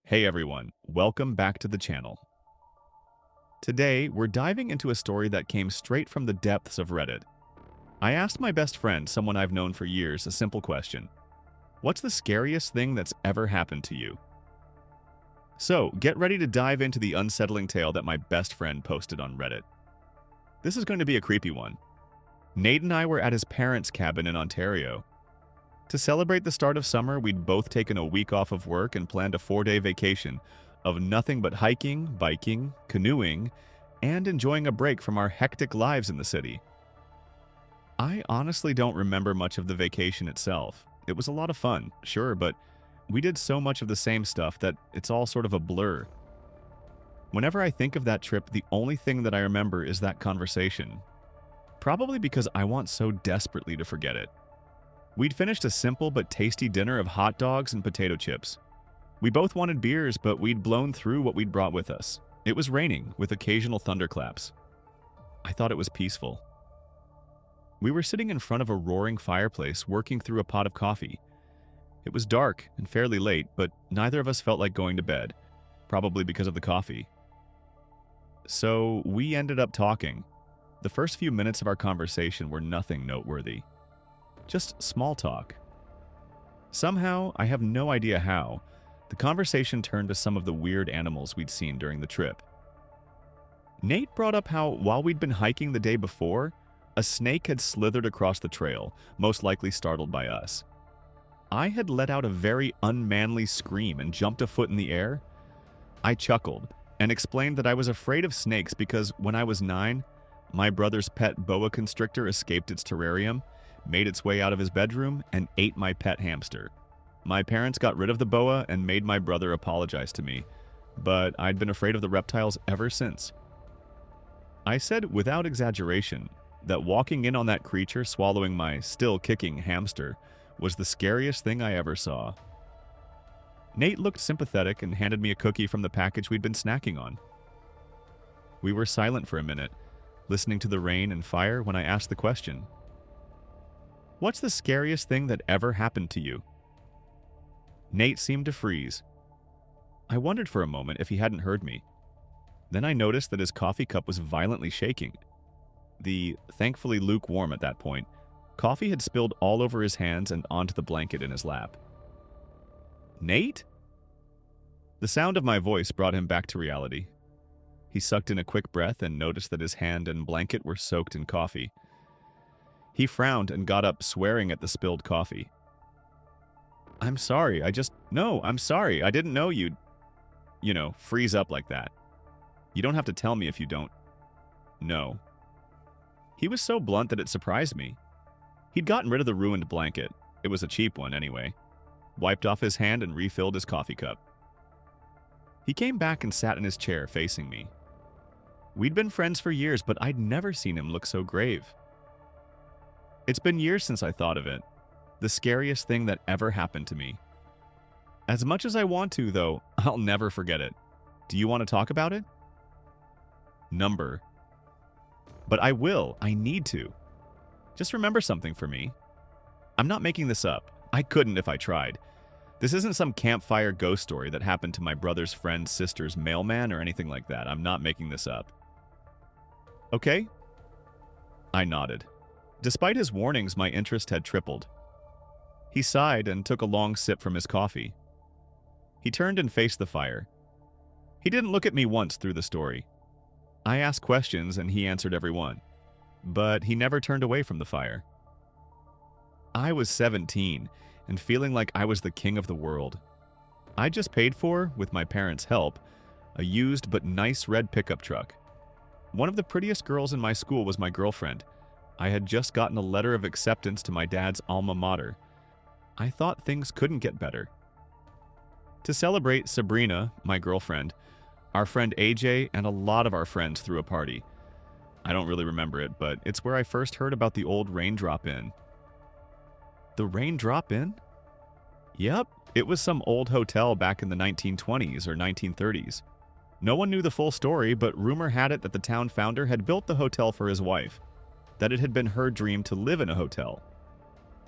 Hey everyone, welcome back to the channel. Today, we're diving into a story that came straight from the depths of Reddit. I asked my best friend, someone I've known for years, a simple question. What's the scariest thing that's ever happened to you? So, get ready to dive into the unsettling tale that my best friend posted on Reddit. This is going to be a creepy one. Nate and I were at his parents' cabin in Ontario. To celebrate the start of summer, we'd both taken a week off of work and planned a 4-day vacation of nothing but hiking, biking, canoeing, and enjoying a break from our hectic lives in the city. I honestly don't remember much of the vacation itself. It was a lot of fun, sure, but we did so much of the same stuff that it's all sort of a blur. Whenever I think of that trip, the only thing that I remember is that conversation. Probably because I want so desperately to forget it. We'd finished a simple but tasty dinner of hot dogs and potato chips. We both wanted beers, but we'd blown through what we'd brought with us. It was raining, with occasional thunderclaps. I thought it was peaceful. We were sitting in front of a roaring fireplace, working through a pot of coffee. It was dark and fairly late, but neither of us felt like going to bed, probably because of the coffee. So we ended up talking. The first few minutes of our conversation were nothing noteworthy. Just small talk. Somehow, I have no idea how, the conversation turned to some of the weird animals we'd seen during the trip. Nate brought up how, while we'd been hiking the day before, a snake had slithered across the trail, most likely startled by us. I had let out a very unmanly scream and jumped a foot in the air. I chuckled and explained that I was afraid of snakes because when I was 9, my brother's pet boa constrictor escaped its terrarium, made its way out of his bedroom, and ate my pet hamster. My parents got rid of the boa and made my brother apologize to me, but I'd been afraid of the reptiles ever since. I said, without exaggeration, that walking in on that creature swallowing my still-kicking hamster was the scariest thing I ever saw. Nate looked sympathetic and handed me a cookie from the package we'd been snacking on. We were silent for a minute, listening to the rain and fire when I asked the question. What's the scariest thing that ever happened to you? Nate seemed to freeze. I wondered for a moment if he hadn't heard me. Then I noticed that his coffee cup was violently shaking. The thankfully lukewarm at that point, coffee had spilled all over his hands and onto the blanket in his lap. Nate? The sound of my voice brought him back to reality. He sucked in a quick breath and noticed that his hand and blanket were soaked in coffee. He frowned and got up, swearing at the spilled coffee. I'm sorry, I'm sorry, I didn't know you'd, freeze up like that. You don't have to tell me if you don't know. He was so blunt that it surprised me. He'd gotten rid of the ruined blanket. It was a cheap one anyway. Wiped off his hand and refilled his coffee cup. He came back and sat in his chair facing me. We'd been friends for years, but I'd never seen him look so grave. It's been years since I thought of it. The scariest thing that ever happened to me. As much as I want to, though, I'll never forget it. Do you want to talk about it? Number. But I will. I need to. Just remember something for me. I'm not making this up. I couldn't if I tried. This isn't some campfire ghost story that happened to my brother's friend's sister's mailman or anything like that. I'm not making this up. Okay? I nodded. Despite his warnings, my interest had tripled. He sighed and took a long sip from his coffee. He turned and faced the fire. He didn't look at me once through the story. I asked questions and he answered every one. But he never turned away from the fire. I was 17 and feeling like I was the king of the world. I just paid for, with my parents' help, a used but nice red pickup truck. One of the prettiest girls in my school was my girlfriend. I had just gotten a letter of acceptance to my dad's alma mater. I thought things couldn't get better. To celebrate, Sabrina, my girlfriend, our friend AJ, and a lot of our friends threw a party. I don't really remember it, but it's where I first heard about the old Raindrop Inn. The Raindrop Inn? Yep, it was some old hotel back in the 1920s or 1930s. No one knew the full story, but rumor had it that the town founder had built the hotel for his wife, that it had been her dream to live in a hotel.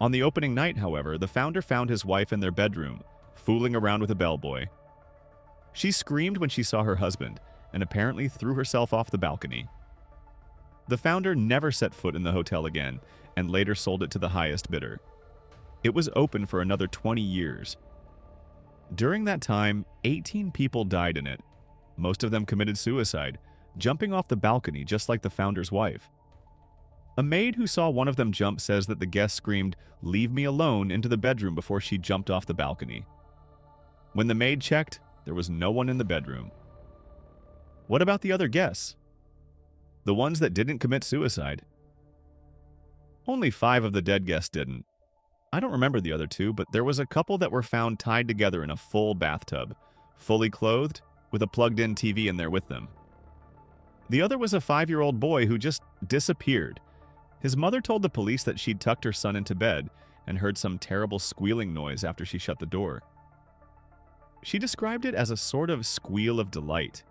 On the opening night, however, the founder found his wife in their bedroom, fooling around with a bellboy. She screamed when she saw her husband and apparently threw herself off the balcony. The founder never set foot in the hotel again and later sold it to the highest bidder. It was open for another 20 years. During that time, 18 people died in it. Most of them committed suicide, jumping off the balcony just like the founder's wife. A maid who saw one of them jump says that the guest screamed, "Leave me alone," into the bedroom before she jumped off the balcony. When the maid checked, there was no one in the bedroom. What about the other guests? The ones that didn't commit suicide? Only 5 of the dead guests didn't. I don't remember the other 2, but there was a couple that were found tied together in a full bathtub, fully clothed, with a plugged-in TV in there with them. The other was a 5-year-old boy who just disappeared. His mother told the police that she'd tucked her son into bed and heard some terrible squealing noise after she shut the door. She described it as a sort of squeal of delight,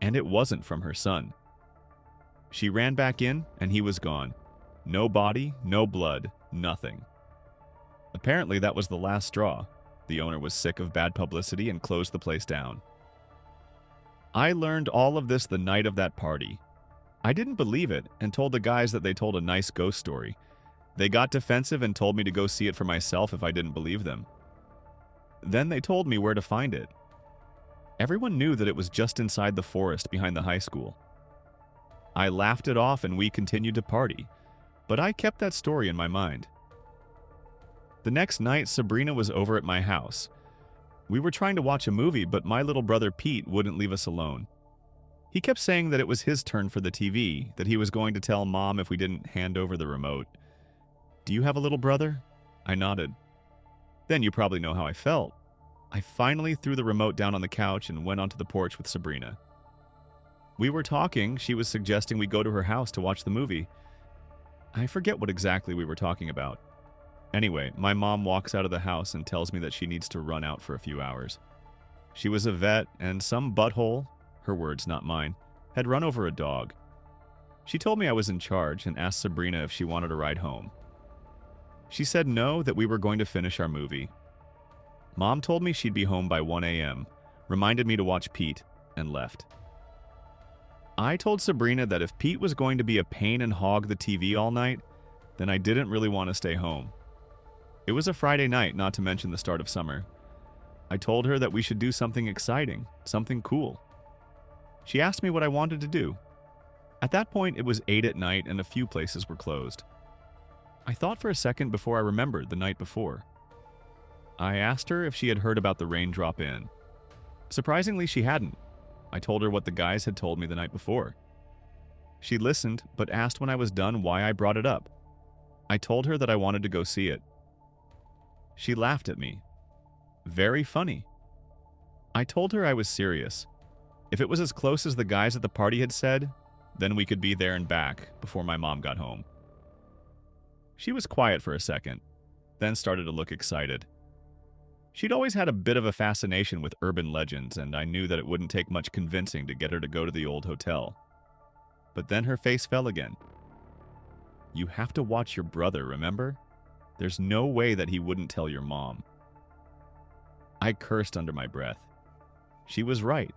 and it wasn't from her son. She ran back in, and he was gone. No body, no blood, nothing. Apparently, that was the last straw. The owner was sick of bad publicity and closed the place down. I learned all of this the night of that party. I didn't believe it and told the guys that they told a nice ghost story. They got defensive and told me to go see it for myself if I didn't believe them. Then they told me where to find it. Everyone knew that it was just inside the forest behind the high school. I laughed it off and we continued to party, but I kept that story in my mind. The next night, Sabrina was over at my house. We were trying to watch a movie, but my little brother Pete wouldn't leave us alone. He kept saying that it was his turn for the TV, that he was going to tell Mom if we didn't hand over the remote. "Do you have a little brother?" I nodded. Then you probably know how I felt. I finally threw the remote down on the couch and went onto the porch with Sabrina. We were talking. She was suggesting we go to her house to watch the movie. I forget what exactly we were talking about. Anyway, my mom walks out of the house and tells me that she needs to run out for a few hours. She was a vet, and some butthole, her words not mine, had run over a dog. She told me I was in charge and asked Sabrina if she wanted a ride home. She said no, that we were going to finish our movie. Mom told me she'd be home by 1 a.m., reminded me to watch Pete, and left. I told Sabrina that if Pete was going to be a pain and hog the TV all night, then I didn't really want to stay home. It was a Friday night, not to mention the start of summer. I told her that we should do something exciting, something cool. She asked me what I wanted to do. At that point, it was 8 at night and a few places were closed. I thought for a second before I remembered the night before. I asked her if she had heard about the Raindrop Inn. Surprisingly, she hadn't. I told her what the guys had told me the night before. She listened, but asked when I was done why I brought it up. I told her that I wanted to go see it. She laughed at me. Very funny. I told her I was serious. If it was as close as the guys at the party had said, then we could be there and back before my mom got home. She was quiet for a second, then started to look excited. She'd always had a bit of a fascination with urban legends, and I knew that it wouldn't take much convincing to get her to go to the old hotel. But then her face fell again. "You have to watch your brother, remember? There's no way that he wouldn't tell your mom." I cursed under my breath. She was right.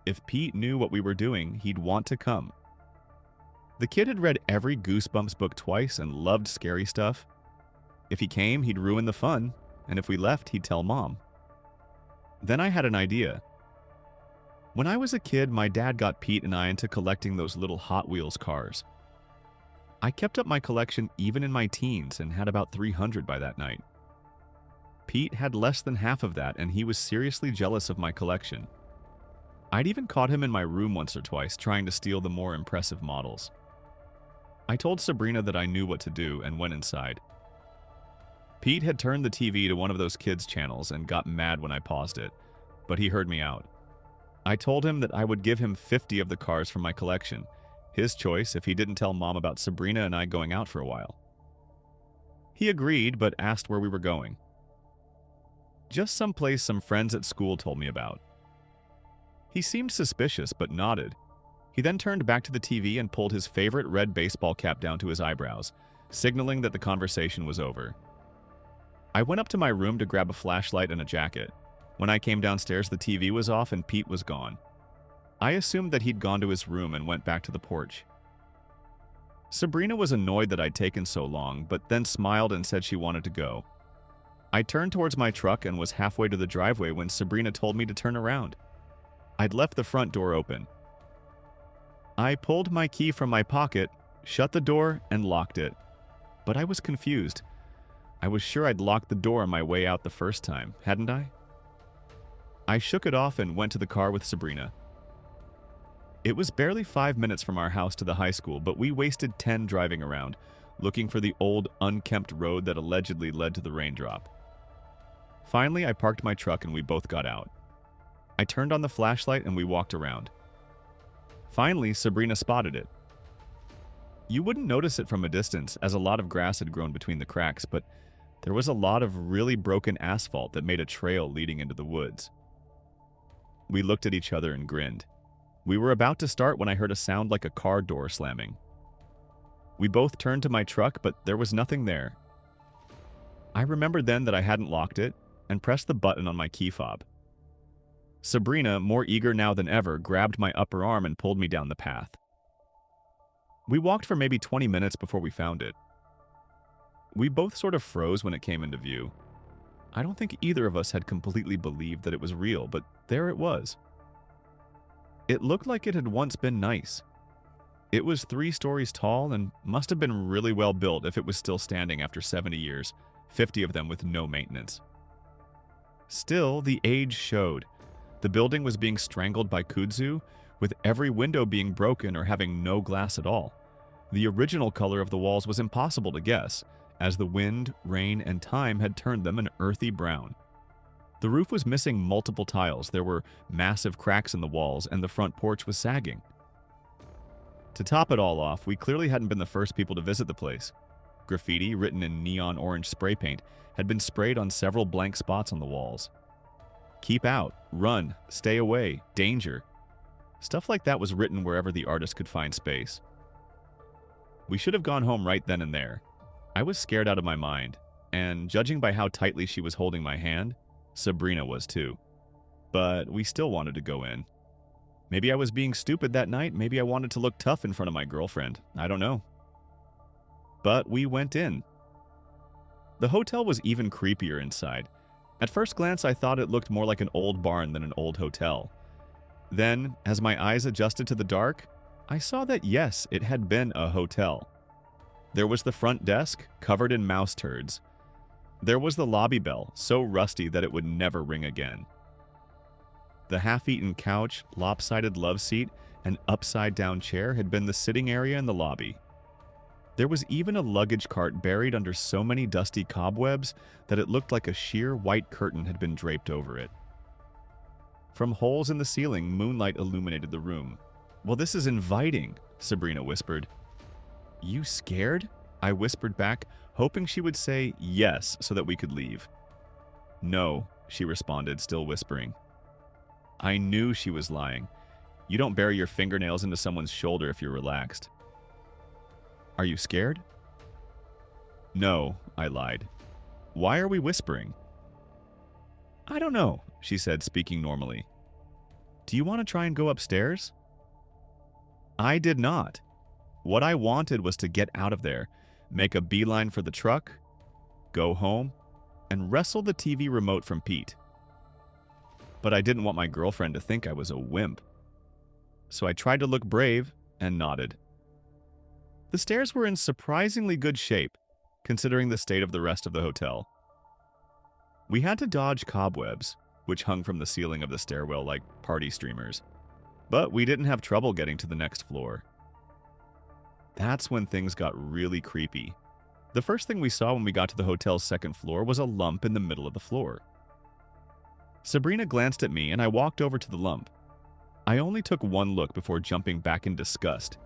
If Pete knew what we were doing, he'd want to come. The kid had read every Goosebumps book twice and loved scary stuff. If he came, he'd ruin the fun, and if we left, he'd tell Mom. Then I had an idea. When I was a kid, my dad got Pete and I into collecting those little Hot Wheels cars. I kept up my collection even in my teens and had about 300 by that night. Pete had less than half of that, and he was seriously jealous of my collection. I'd even caught him in my room once or twice trying to steal the more impressive models. I told Sabrina that I knew what to do and went inside. Pete had turned the TV to one of those kids' channels and got mad when I paused it, but he heard me out. I told him that I would give him 50 of the cars from my collection, his choice if he didn't tell Mom about Sabrina and I going out for a while. He agreed, but asked where we were going. Just someplace some friends at school told me about. He seemed suspicious, but nodded. He then turned back to the TV and pulled his favorite red baseball cap down to his eyebrows, signaling that the conversation was over. I went up to my room to grab a flashlight and a jacket. When I came downstairs, the TV was off and Pete was gone. I assumed that he'd gone to his room and went back to the porch. Sabrina was annoyed that I'd taken so long, but then smiled and said she wanted to go. I turned towards my truck and was halfway to the driveway when Sabrina told me to turn around. I'd left the front door open. I pulled my key from my pocket, shut the door, and locked it. But I was confused. I was sure I'd locked the door on my way out the first time, hadn't I? I shook it off and went to the car with Sabrina. It was barely 5 minutes from our house to the high school, but we wasted 10 driving around, looking for the old, unkempt road that allegedly led to the raindrop. Finally, I parked my truck and we both got out. I turned on the flashlight and we walked around. Finally, Sabrina spotted it. You wouldn't notice it from a distance, as a lot of grass had grown between the cracks, but there was a lot of really broken asphalt that made a trail leading into the woods. We looked at each other and grinned. We were about to start when I heard a sound like a car door slamming. We both turned to my truck, but there was nothing there. I remembered then that I hadn't locked it and pressed the button on my key fob. Sabrina, more eager now than ever, grabbed my upper arm and pulled me down the path. We walked for maybe 20 minutes before we found it. We both sort of froze when it came into view. I don't think either of us had completely believed that it was real, but there it was. It looked like it had once been nice. It was 3 stories tall and must have been really well built if it was still standing after 70 years, 50 of them with no maintenance. Still, the age showed. The building was being strangled by kudzu, with every window being broken or having no glass at all. The original color of the walls was impossible to guess, as the wind, rain, and time had turned them an earthy brown. The roof was missing multiple tiles, there were massive cracks in the walls, and the front porch was sagging. To top it all off, we clearly hadn't been the first people to visit the place. Graffiti, written in neon orange spray paint, had been sprayed on several blank spots on the walls. Keep out, run, stay away, danger. Stuff like that was written wherever the artist could find space. We should have gone home right then and there. I was scared out of my mind, and judging by how tightly she was holding my hand, Sabrina was too. But we still wanted to go in. Maybe I was being stupid that night, maybe I wanted to look tough in front of my girlfriend. I don't know. But we went in. The hotel was even creepier inside. At first glance, I thought it looked more like an old barn than an old hotel. Then, as my eyes adjusted to the dark, I saw that yes, it had been a hotel. There was the front desk, covered in mouse turds. There was the lobby bell, so rusty that it would never ring again. The half-eaten couch, lopsided love seat, and upside-down chair had been the sitting area in the lobby. There was even a luggage cart buried under so many dusty cobwebs that it looked like a sheer white curtain had been draped over it. From holes in the ceiling, moonlight illuminated the room. "Well, this is inviting," Sabrina whispered. "You scared?" I whispered back, hoping she would say yes so that we could leave. "No," she responded, still whispering. I knew she was lying. You don't bury your fingernails into someone's shoulder if you're relaxed. "Are you scared?" "No," I lied. "Why are we whispering?" "I don't know," she said, speaking normally. "Do you want to try and go upstairs?" I did not. What I wanted was to get out of there, make a beeline for the truck, go home, and wrestle the TV remote from Pete. But I didn't want my girlfriend to think I was a wimp. So I tried to look brave and nodded. The stairs were in surprisingly good shape, considering the state of the rest of the hotel. We had to dodge cobwebs, which hung from the ceiling of the stairwell like party streamers, but we didn't have trouble getting to the next floor. That's when things got really creepy. The first thing we saw when we got to the hotel's second floor was a lump in the middle of the floor. Sabrina glanced at me, and I walked over to the lump. I only took one look before jumping back in disgust.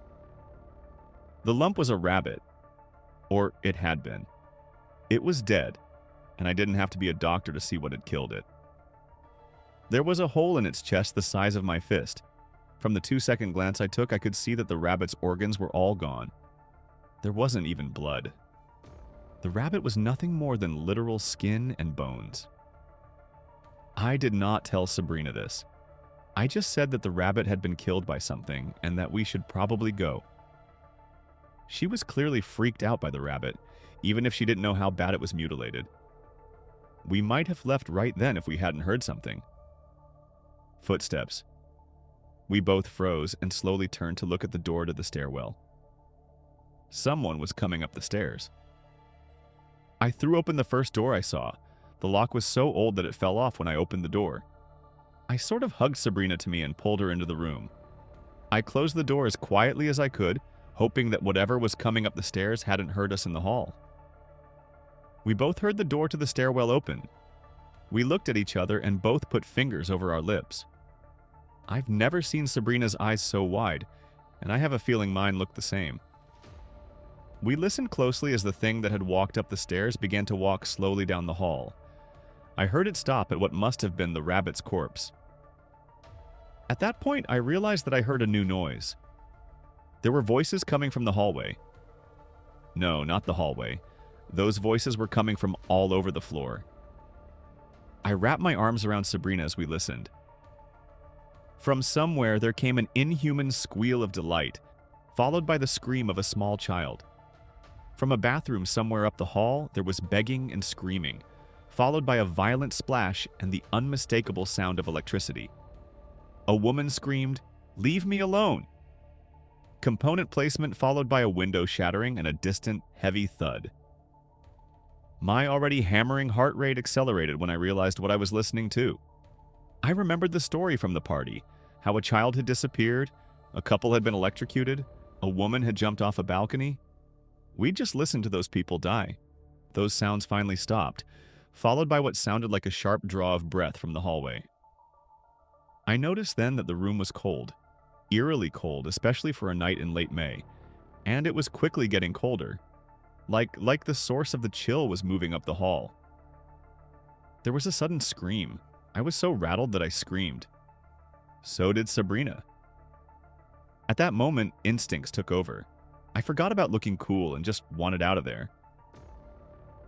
The lump was a rabbit. Or it had been. It was dead, and I didn't have to be a doctor to see what had killed it. There was a hole in its chest the size of my fist. From the 2-second glance I took, I could see that the rabbit's organs were all gone. There wasn't even blood. The rabbit was nothing more than literal skin and bones. I did not tell Sabrina this. I just said that the rabbit had been killed by something and that we should probably go. She was clearly freaked out by the rabbit, even if she didn't know how bad it was mutilated. We might have left right then if we hadn't heard something. Footsteps. We both froze and slowly turned to look at the door to the stairwell. Someone was coming up the stairs. I threw open the first door I saw. The lock was so old that it fell off when I opened the door. I sort of hugged Sabrina to me and pulled her into the room. I closed the door as quietly as I could, hoping that whatever was coming up the stairs hadn't heard us in the hall. We both heard the door to the stairwell open. We looked at each other and both put fingers over our lips. I've never seen Sabrina's eyes so wide, and I have a feeling mine looked the same. We listened closely as the thing that had walked up the stairs began to walk slowly down the hall. I heard it stop at what must have been the rabbit's corpse. At that point, I realized that I heard a new noise. There were voices coming from the hallway. No, not the hallway. Those voices were coming from all over the floor. I wrapped my arms around Sabrina as we listened. From somewhere, there came an inhuman squeal of delight, followed by the scream of a small child. From a bathroom somewhere up the hall, there was begging and screaming, followed by a violent splash and the unmistakable sound of electricity. A woman screamed, "Leave me alone!" Component placement followed by a window shattering and a distant, heavy thud. My already hammering heart rate accelerated when I realized what I was listening to. I remembered the story from the party, how a child had disappeared, a couple had been electrocuted, a woman had jumped off a balcony. We'd just listened to those people die. Those sounds finally stopped, followed by what sounded like a sharp draw of breath from the hallway. I noticed then that the room was cold, eerily cold, especially for a night in late May, and it was quickly getting colder, like the source of the chill was moving up the hall. There was a sudden scream. I was so rattled that I screamed. So did Sabrina. At that moment, instincts took over. I forgot about looking cool and just wanted out of there.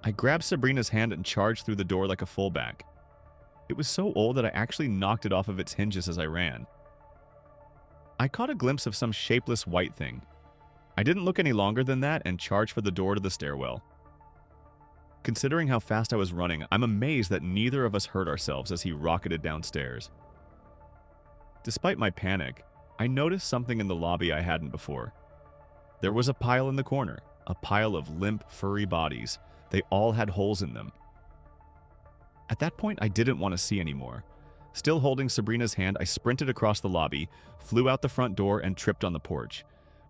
I grabbed Sabrina's hand and charged through the door like a fullback. It was so old that I actually knocked it off of its hinges as I ran. I caught a glimpse of some shapeless white thing. I didn't look any longer than that and charged for the door to the stairwell. Considering how fast I was running, I'm amazed that neither of us hurt ourselves as he rocketed downstairs. Despite my panic, I noticed something in the lobby I hadn't before. There was a pile in the corner, a pile of limp, furry bodies. They all had holes in them. At that point, I didn't want to see anymore. Still holding Sabrina's hand, I sprinted across the lobby, flew out the front door, and tripped on the porch.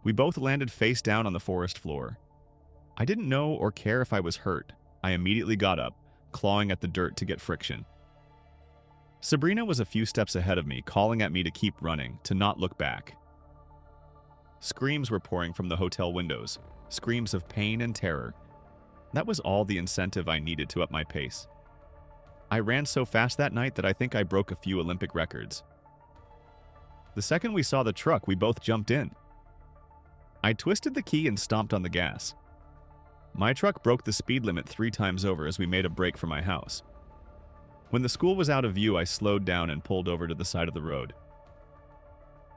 We both landed face down on the forest floor. I didn't know or care if I was hurt. I immediately got up, clawing at the dirt to get friction. Sabrina was a few steps ahead of me, calling at me to keep running, to not look back. Screams were pouring from the hotel windows, screams of pain and terror. That was all the incentive I needed to up my pace. I ran so fast that night that I think I broke a few Olympic records. The second we saw the truck, we both jumped in. I twisted the key and stomped on the gas. My truck broke the speed limit 3 times over as we made a break for my house. When the school was out of view, I slowed down and pulled over to the side of the road.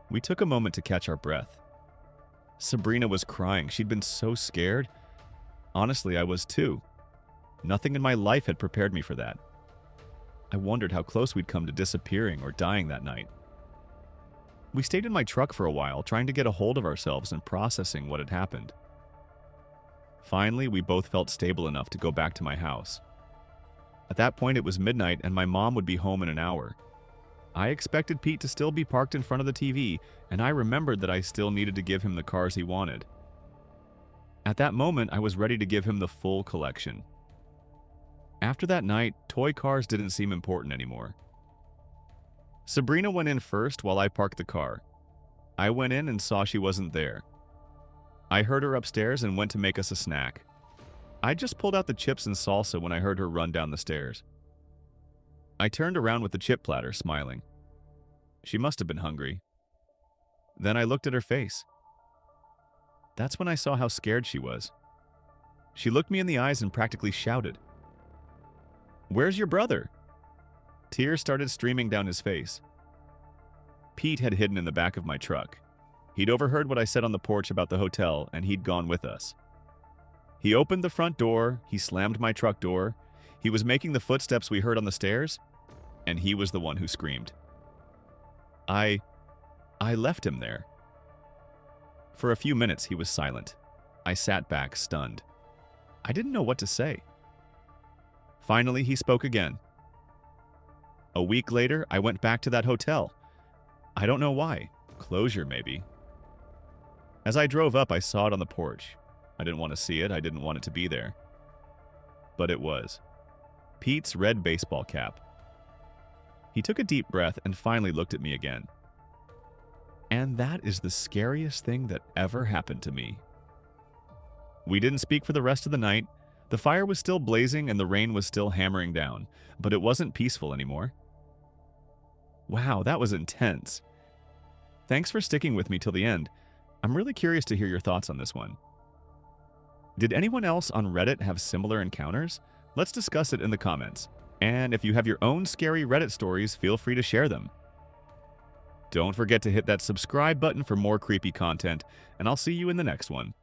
We took a moment to catch our breath. Sabrina was crying. She'd been so scared. Honestly, I was too. Nothing in my life had prepared me for that. I wondered how close we'd come to disappearing or dying that night. We stayed in my truck for a while, trying to get a hold of ourselves and processing what had happened. Finally, we both felt stable enough to go back to my house. At that point, it was midnight and my mom would be home in an hour. I expected Pete to still be parked in front of the TV, and I remembered that I still needed to give him the cars he wanted. At that moment, I was ready to give him the full collection. After that night, toy cars didn't seem important anymore. Sabrina went in first while I parked the car. I went in and saw she wasn't there. I heard her upstairs and went to make us a snack. I just pulled out the chips and salsa when I heard her run down the stairs. I turned around with the chip platter, smiling. She must have been hungry. Then I looked at her face. That's when I saw how scared she was. She looked me in the eyes and practically shouted, "Where's your brother?" Tears started streaming down his face. Pete had hidden in the back of my truck. He'd overheard what I said on the porch about the hotel, and he'd gone with us. He opened the front door, he slammed my truck door, he was making the footsteps we heard on the stairs, and he was the one who screamed. I left him there. For a few minutes, he was silent. I sat back, stunned. I didn't know what to say. Finally, he spoke again. A week later, I went back to that hotel. I don't know why. Closure, maybe. As I drove up, I saw it on the porch. I didn't want to see it. I didn't want it to be there. But it was. Pete's red baseball cap. He took a deep breath and finally looked at me again. And that is the scariest thing that ever happened to me. We didn't speak for the rest of the night. The fire was still blazing and the rain was still hammering down, but it wasn't peaceful anymore. Wow, that was intense. Thanks for sticking with me till the end. I'm really curious to hear your thoughts on this one. Did anyone else on Reddit have similar encounters? Let's discuss it in the comments. And if you have your own scary Reddit stories, feel free to share them. Don't forget to hit that subscribe button for more creepy content, and I'll see you in the next one.